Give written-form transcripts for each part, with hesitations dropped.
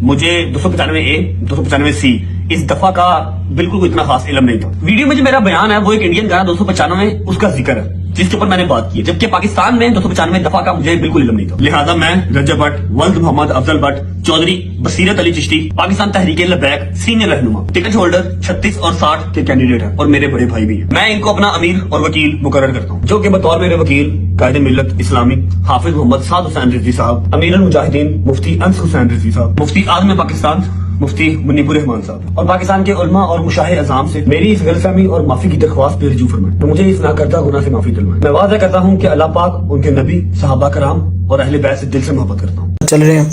मुझे 295A 295C इस दफा का बिल्कुल कोई इतना खास इल्म नहीं था। वीडियो में जो मेरा बयान है वो एक इंडियन गाना 295 उसका जिक्र है जिसके ऊपर मैंने बात की है, जबकि पाकिस्तान में 295 दफा का मुझे बिल्कुल इल्म नहीं था। लिहाजा मैं रजब भट्ट, वल्द मोहम्मद अफजल भट्ट, चौधरी बसीरत अली चिश्ती, पाकिस्तान तहरीक लबैक सीनियर रहनुमा, टिकट होल्डर 36 और 60 के कैंडिडेट हैं और मेरे बड़े भाई भी हैं। मैं इनको अपना अमीर और वकील मुकर्रर करता हूँ, जो कि बतौर मेरे वकील कायदे मिल्लत इस्लामी हाफिज मोहम्मद साद हुसैन रिजवी साहब, अमीर अल मुजाहिदीन मुफ्ती अंस हुसैन रिजवी साहब, मुफ्ती आज़म पाकिस्तान मुफ्ती मुनीबुर रहमान साहब और पाकिस्तान के उलमा और मुशाहिर अज़ाम से मेरी इस गलतफहमी और माफी की दरख्वास्त पे रजू फरमाएं, तो मुझे इस नाकर्ता गुनाह से माफी दिलवाएं। मैं वादा करता हूँ कि अल्लाह पाक उनके नबी सहाबा कराम और अहले बैत से दिल से मोहब्बत करता हूँ। चल रहे हैं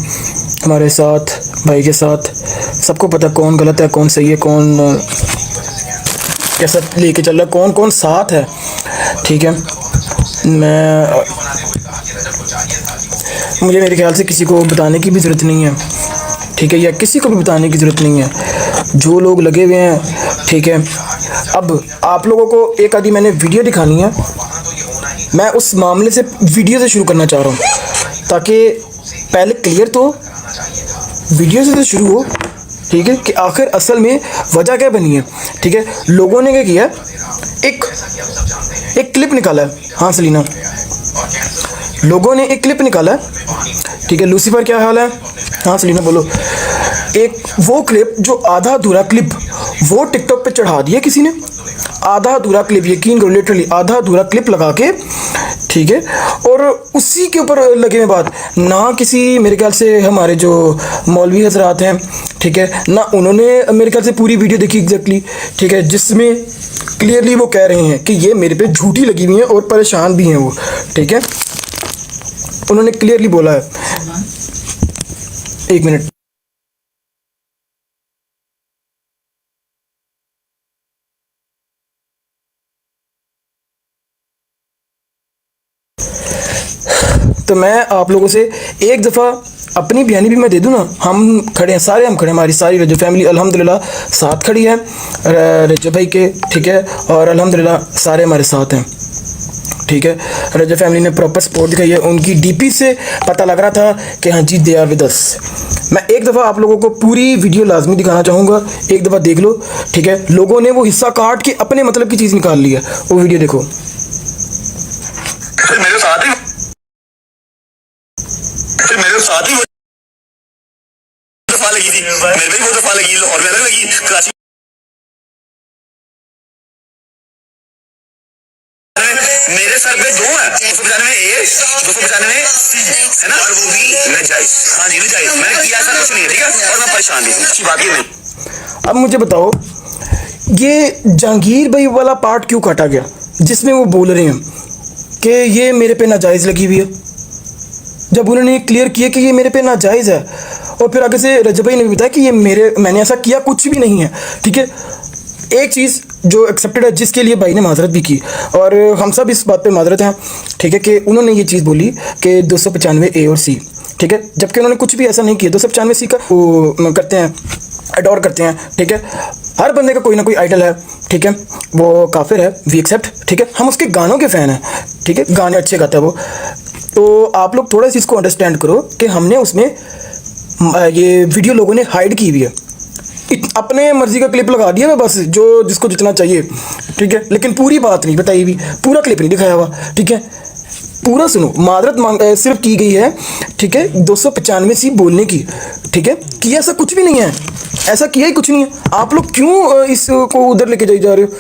हमारे साथ भाई के साथ, सबको पता कौन गलत है कौन सही है, कौन कैसा लेके चल रहा है, कौन कौन साथ है। ठीक है, मुझे मेरे ख्याल से किसी को बताने की भी ज़रूरत नहीं है, ठीक है, या किसी को भी बताने की ज़रूरत नहीं है, जो लोग लगे हुए हैं। ठीक है, अब आप लोगों को एक आदि मैंने वीडियो दिखानी है, मैं उस मामले से वीडियो से शुरू करना चाह रहा हूँ ताकि पहले क्लियर तो वीडियो से तो शुरू हो। ठीक है, कि आखिर असल में वजह क्या बनी है। ठीक है, लोगों ने क्या किया, एक क्लिप निकाला है। हाँ सलीना, लोगों ने एक क्लिप निकाला है। ठीक है, लूसीफर क्या हाल है। हाँ सलीना बोलो। एक वो क्लिप जो आधा अधूरा क्लिप वो टिकटॉक पे चढ़ा दिया किसी ने, आधा अधूरा क्लिप, यकीन करो लिटरली आधा अधूरा क्लिप लगा के। ठीक है, और उसी के ऊपर लगे हुए बात ना, किसी मेरे ख्याल से हमारे जो मौलवी हजरात हैं, ठीक है, ना उन्होंने मेरे ख्याल से पूरी वीडियो देखी एग्जैक्टली। ठीक है, जिसमें क्लियरली वो कह रहे हैं कि ये मेरे पे झूठी लगी हुई है और परेशान भी हैं वो। ठीक है, उन्होंने क्लियरली बोला है। एक मिनट, तो मैं आप लोगों से एक दफ़ा अपनी बयानी भी मैं दे दूं ना। हम खड़े हैं, सारे हम खड़े हैं, हमारी सारी रजब फैमिली अल्हम्दुलिल्लाह साथ खड़ी है रजब भाई के। ठीक है, और अल्हम्दुलिल्लाह सारे हमारे साथ हैं। ठीक है, रजब फैमिली ने प्रॉपर सपोर्ट दिखाई है, उनकी डीपी से पता लग रहा था कि हाँ जी दे आर विद अस। मैं एक दफ़ा आप लोगों को पूरी वीडियो लाजमी दिखाना चाहूँगा, एक दफ़ा देख लो। ठीक है, लोगों ने वो हिस्सा काट के अपने मतलब की चीज़ निकाल ली है, वो वीडियो देखो। मेरे साथ ही दफा लगी थी, मेरे भी वो दफा लगी, लाहौर में अलग लगी, कराची मेरे सर पे दो है, 295A 295C है ना, और वो भी नजायज। हाँ जी नजायज, मैंने किया ऐसा कुछ नहीं है। ठीक है, और मैं परेशान नहीं हूँ, अच्छी बात ये नहीं। अब मुझे बताओ ये जहांगीर भाई वाला पार्ट क्यों काटा गया जिसमें वो बोल रहे हैं कि ये मेरे पे नाजायज़ लगी हुई है, जब उन्होंने क्लियर किया कि ये मेरे पे नाजायज़ है। और फिर आगे से रजब भाई ने भी बताया कि ये मैंने ऐसा किया कुछ भी नहीं है। ठीक है, एक चीज़ जो एक्सेप्टेड है जिसके लिए भाई ने माजरत भी की, और हम सब इस बात पे माजरत हैं। ठीक है, कि उन्होंने ये चीज़ बोली कि 295A और C। ठीक है, जबकि उन्होंने कुछ भी ऐसा नहीं किया। 295C का वो करते हैं, अडोर करते हैं। ठीक है, हर बंदे का कोई ना कोई आइडल है। ठीक है, वो काफिर है, वी एक्सेप्ट। ठीक है, हम उसके गानों के फ़ैन हैं। ठीक है, गाने अच्छे गाता है वो। तो आप लोग थोड़ा सा इसको अंडरस्टैंड करो कि हमने उसमें ये वीडियो लोगों ने हाइड की हुई है, अपने मर्जी का क्लिप लगा दिया है बस, जो जिसको जितना चाहिए। ठीक है, लेकिन पूरी बात नहीं बताई हुई, पूरा क्लिप नहीं दिखाया हुआ। ठीक है, पूरा सुनो, माजरत सिर्फ की गई है। ठीक है, 295C बोलने की। ठीक है, किया ऐसा कुछ भी नहीं है, ऐसा किया ही कुछ नहीं है। आप लोग क्यों इसको उधर लेके जा रहे हो?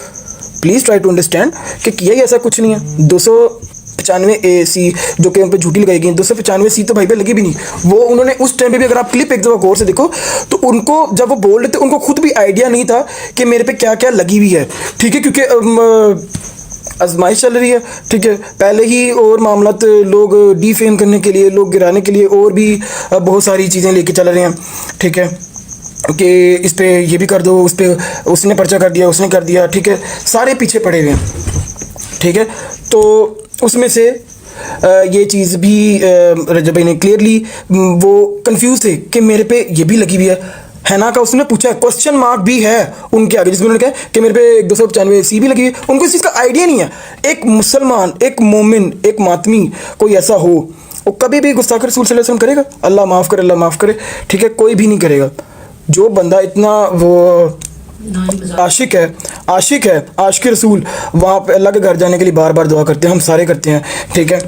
प्लीज़ ट्राई टू अंडरस्टैंड कि किया ही ऐसा कुछ नहीं है। 295AC जो कि उन पर झूठी लगाई गई, 295C तो भाई पे लगी भी नहीं। वो उन्होंने उस टाइम पे भी, अगर आप क्लिप एक दफ़ा गौर से देखो तो उनको जब वो बोल रहे थे उनको खुद भी आइडिया नहीं था कि मेरे पे क्या क्या लगी हुई है। ठीक है, क्योंकि आजमाइश चल रही है। ठीक है, पहले ही और मामलात लोग डीफेम करने के लिए, लोग गिराने के लिए और भी बहुत सारी चीज़ें लेके चल रहे हैं। ठीक है, कि इस पे ये भी कर दो, उस पे उसने पर्चा कर दिया, उसने कर दिया। ठीक है, सारे पीछे पड़े हुए हैं। ठीक है, तो उसमें से ये चीज़ भी रजब भाई ने क्लियरली वो कंफ्यूज थे कि मेरे पे ये भी लगी हुई है ना, का उसने पूछा, क्वेश्चन मार्क भी है उनके आगे, जिसमें उन्होंने कहा कि मेरे पे 295C भी लगी हुई है। उनको इस चीज़ का आइडिया नहीं है। एक मुसलमान, एक मोमिन, एक मातमी कोई ऐसा हो वो कभी भी गुस्ताख रसूल सल्लल्लाहु अलैहि वसल्लम करेगा? अल्लाह माफ़ करे, अल्लाह माफ़ करे, ठीक है, कोई भी नहीं करेगा। जो बंदा इतना वो आशिक है, आशिक रसूल, वहाँ पे अल्लाह के घर जाने के लिए बार बार दुआ करते हैं, हम सारे करते हैं, ठीक है।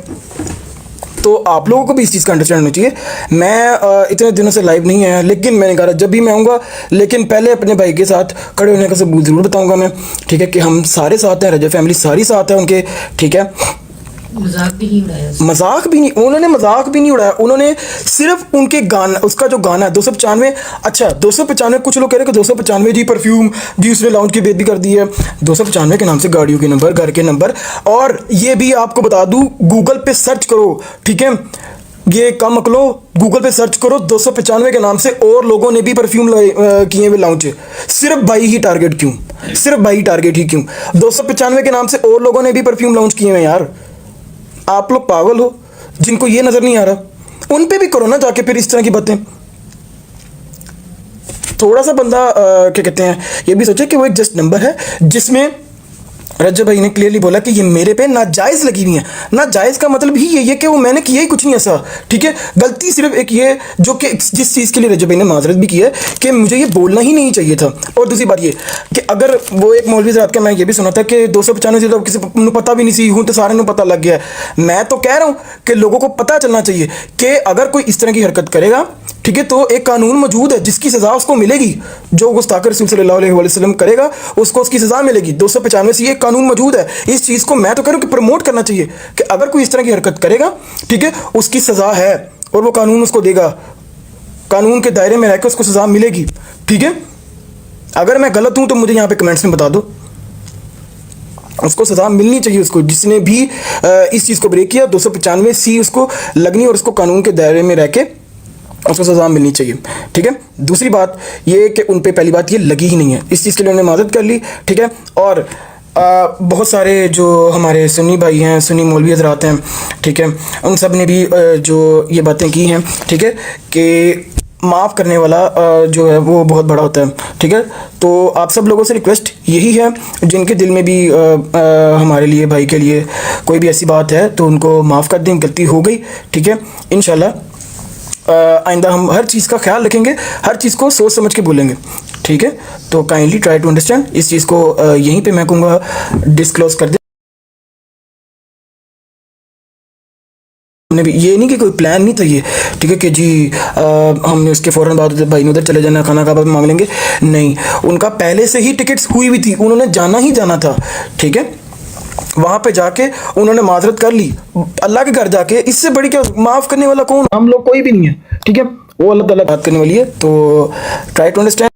तो आप लोगों को भी इस चीज़ का अंडरस्टैंड होना चाहिए। मैं इतने दिनों से लाइव नहीं आया, लेकिन मैंने कहा जब भी मैं आऊँगा, लेकिन पहले अपने भाई के साथ खड़े होने का सबूत ज़रूर बताऊँगा मैं, ठीक है, कि हम सारे साथ हैं, रजब फैमिली सारी साथ है उनके, ठीक है। मजाक भी नहीं उड़ाया। मजाक भी नहीं, उन्होंने मजाक भी नहीं उड़ाया, उन्होंने सिर्फ उनके गाना, उसका जो गाना है 295, अच्छा 295, कुछ लोग कह रहे हैं कि 295 जी परफ्यूम जी उसने लॉन्च की बेइज्जती कर दी है। 295 के नाम से गाड़ियों के नंबर, घर के नंबर, और ये भी आपको बता दूं, गूगल पे सर्च करो, ठीक है, ये कम अकलो, गूगल पे सर्च करो 295 के नाम से और लोगों ने भी परफ्यूम किए हुए लॉन्च। सिर्फ भाई ही टारगेट क्यों, सिर्फ भाई टारगेट ही क्यों? 295 के नाम से और लोगों ने भी परफ्यूम लॉन्च किए हुए यार। आप लोग पागल हो जिनको ये नजर नहीं आ रहा, उन पे भी करो ना जाके फिर इस तरह की बातें। थोड़ा सा बंदा क्या कहते हैं, ये भी सोचे कि वो एक जस्ट नंबर है जिसमें रजब भाई ने क्लियरली बोला कि ये मेरे पे नाजायज़ लगी हुई है। नाजायज़ का मतलब ही ये है कि वो मैंने किया ही कुछ नहीं ऐसा, ठीक है। गलती सिर्फ एक ये, जो कि जिस चीज़ के लिए रजब भाई ने माजरत भी की है कि मुझे ये बोलना ही नहीं चाहिए था। और दूसरी बात ये कि अगर वो एक मौलवी ज़रात का, मैं ये भी सुना था कि 295 से तो किसी को पता भी नहीं सी, हूँ तो सारे को पता लग गया है। मैं तो कह रहा हूँ कि लोगों को पता चलना चाहिए कि अगर कोई इस तरह की हरकत करेगा, ठीक है, तो एक कानून मौजूद है जिसकी सज़ा उसको मिलेगी। जो गुस्ताख रसूल सल्लल्लाहु अलैहि वसल्लम करेगा उसको उसकी सज़ा मिलेगी। 295 से ये कानून मौजूद है। इस चीज़ को मैं तो कह रहा हूँ कि प्रमोट करना चाहिए कि अगर कोई इस तरह की हरकत करेगा, ठीक है, उसकी सज़ा है और वो कानून उसको देगा, कानून के दायरे में रहकर उसको सज़ा मिलेगी, ठीक है। अगर मैं गलत हूँ तो मुझे यहाँ पे कमेंट्स में बता दो, उसको सज़ा मिलनी चाहिए। उसको जिसने भी इस चीज़ को ब्रेक किया, 295C उसको लगनी और उसको कानून के दायरे में रह के उसको सज़ा मिलनी चाहिए, ठीक है। दूसरी बात ये कि उन पे पहली बात ये लगी ही नहीं है, इस चीज़ के लिए उन्होंने माजरत कर ली, ठीक है। और बहुत सारे जो हमारे सुन्नी भाई हैं, सुन्नी मौलवी हज़रात हैं, ठीक है, उन सब ने भी जो ये बातें की हैं, ठीक है, कि माफ़ करने वाला जो है वो बहुत बड़ा होता है, ठीक है। तो आप सब लोगों से रिक्वेस्ट यही है, जिनके दिल में भी हमारे लिए, भाई के लिए कोई भी ऐसी बात है तो उनको माफ़ कर दें, गलती हो गई, ठीक है। इंशाल्लाह आइंदा हम हर चीज़ का ख्याल रखेंगे, हर चीज़ को सोच समझ के बोलेंगे, ठीक है। तो काइंडली ट्राई टू अंडरस्टैंड, इस चीज़ को यहीं पे मैं कहूँगा डिस्क्लोज कर दे। हमने भी ये नहीं कि कोई प्लान नहीं था ये, ठीक है, कि जी हमने उसके फ़ौरन बाद भाई ने उधर चले जाना, खाना काबा में मांग लेंगे, नहीं। उनका पहले से ही टिकट्स हुई हुई थी, उन्होंने जाना ही जाना था, ठीक है। वहाँ पे जाके उन्होंने माजरत कर ली, अल्लाह के घर जाके, इससे बड़ी क्या माफ़ करने वाला कौन? हम लोग कोई भी नहीं है, ठीक है, वो अल्लाह ताला बात करने वाली है। तो ट्राई टू अंडरस्टैंड,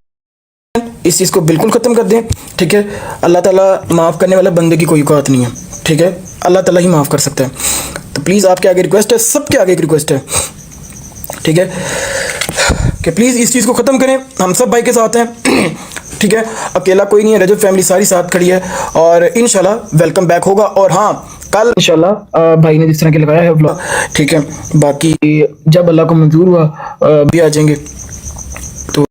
इस चीज़ को बिल्कुल ख़त्म कर दें, ठीक है। अल्लाह ताला माफ़ करने वाला बंदे की कोई औकात नहीं है, ठीक है, अल्लाह ताला ही माफ़ कर सकता है। तो प्लीज़ आपके आगे रिक्वेस्ट है, सबके आगे एक रिक्वेस्ट है, ठीक है, कि प्लीज़ इस चीज़ को ख़त्म करें। हम सब भाई के साथ हैं, ठीक है, अकेला कोई नहीं है, रजब फैमिली सारी साथ खड़ी है और इंशाल्लाह वेलकम बैक होगा। और हाँ, कल इंशाल्लाह भाई ने जिस तरह के लगाया है व्लॉग, ठीक है, बाकी जब अल्लाह को मंजूर हुआ भी आ जाएंगे तो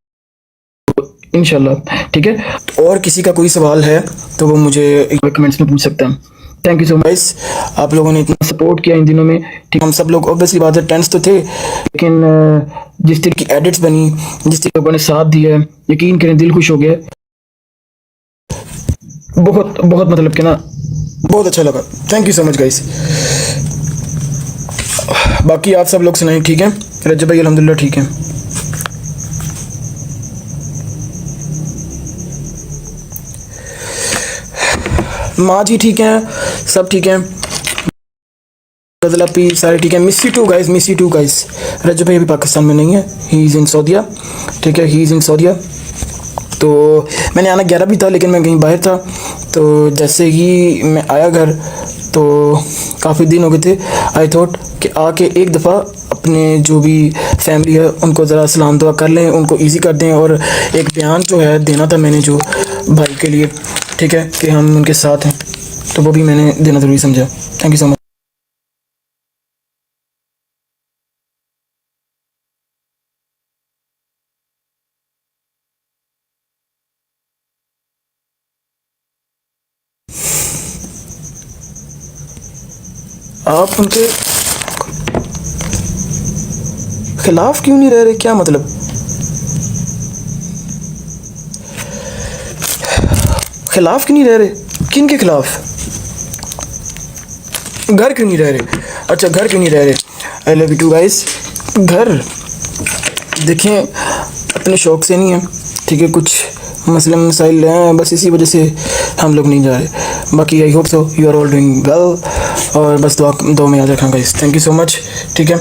इंशाल्लाह, ठीक है। और किसी का कोई सवाल है तो वो मुझे कमेंट्स में पूछ सकते हैं। थैंक यू सो मच, आप लोगों ने इतना सपोर्ट किया इन दिनों में, ठीक। हम सब लोग ऑब्वियसली बात है टेंस तो थे, लेकिन जिस तरह की एडिट्स बनी, जिस तरह लोगों ने साथ दिया, यकीन करें दिल खुश हो गया, बहुत बहुत, मतलब कि ना बहुत अच्छा लगा। Thank you so much guys. बाकी आप सब लोग सुनाएं, ठीक है। रजब भाई अल्हम्दुलिल्लाह ठीक है। माँ जी ठीक हैं, सब ठीक हैं, गजल पी सारे ठीक है। Miss you too guys, miss you too guys. Rajab भाई अभी पाकिस्तान में नहीं है, ही इज़ इन सऊदीया, ठीक है, ही इज़ इन सऊदीया। तो मैंने आना 11 भी था, लेकिन मैं कहीं बाहर था। तो जैसे ही मैं आया घर तो काफ़ी दिन हो गए थे, आई थॉट कि आके एक दफ़ा अपने जो भी फैमिली है उनको ज़रा सलाम दुआ कर लें, उनको इजी कर दें। और एक बयान जो है देना था मैंने जो भाई के लिए, ठीक है, कि हम उनके साथ हैं, तो वो भी मैंने देना ज़रूरी समझा। Thank you so much. आप उनके खिलाफ क्यों नहीं रह रहे, क्या मतलब? खिलाफ क्यों नहीं रह रहे? किन के खिलाफ? घर क्यों नहीं रह रहे? अच्छा, घर क्यों नहीं रह रहे? I love you too guys. घर देखें अपने शौक से नहीं है, ठीक है, कुछ मसले मसाइल हैं, बस इसी वजह से हम लोग नहीं जा रहे। बाकी I hope so you are all doing well, और बस दुआ में याद रखना guys. Thank you so much, ठीक है।